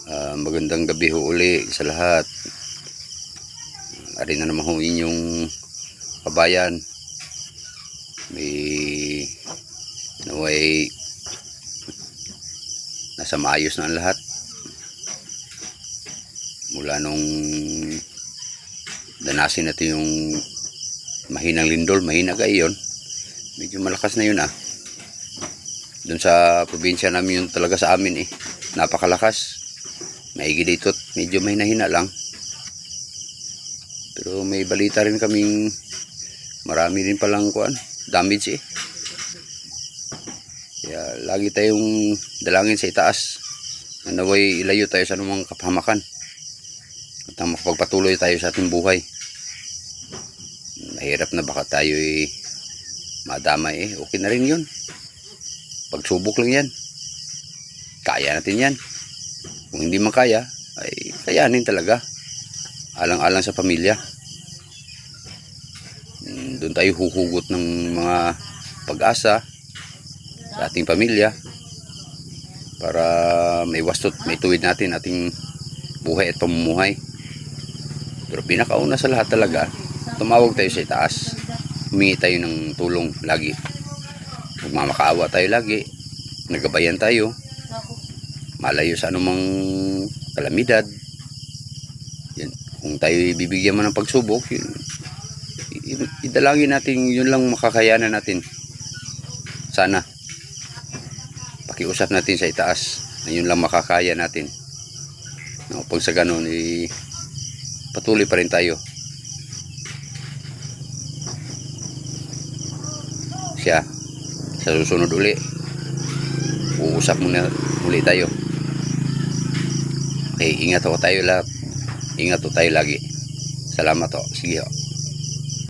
Magandang gabi ho uli sa lahat. Ari na naman ho inyong kabayan. May naway nasa maayos na ang lahat. Mula nung danasin natin yung mahinang lindol, mahina gayon. Medyo malakas na yun Doon sa probinsya namin yun talaga sa amin napakalakas. Maigi dito, medyo may nahina lang. Pero may balita rin kaming marami rin palang damage Kaya lagi tayong dalangin sa itaas na naway ilayo tayo sa anumang kapahamakan at makapagpatuloy tayo sa ating buhay. Mahirap na baka tayo madamay okay na rin yun. Pagsubok lang yan. Kaya natin yan. Kung hindi makaya, ay kayanin talaga. Alang-alang sa pamilya. Doon tayo huhugot ng mga pag-asa sa ating pamilya para may wastot, may tuwid natin ating buhay at pamumuhay. Pero pinakauna sa lahat talaga, tumawag tayo sa itaas. Humingi tayo ng tulong lagi. Magmamakaawa tayo lagi. Nagabayan tayo. Malayo sa anumang kalamidad. Yan. Kung tayo bibigyan man ng pagsubok, idalangin natin yun lang makakayanan natin. Sana pakiusap natin sa itaas na yun lang makakaya natin. Pag sa ganun patuloy pa rin tayo. Siya sa susunod uli uusap muna muli tayo. Okay, ingat tayo lahat. Ingat tayo lagi. Salamat Sige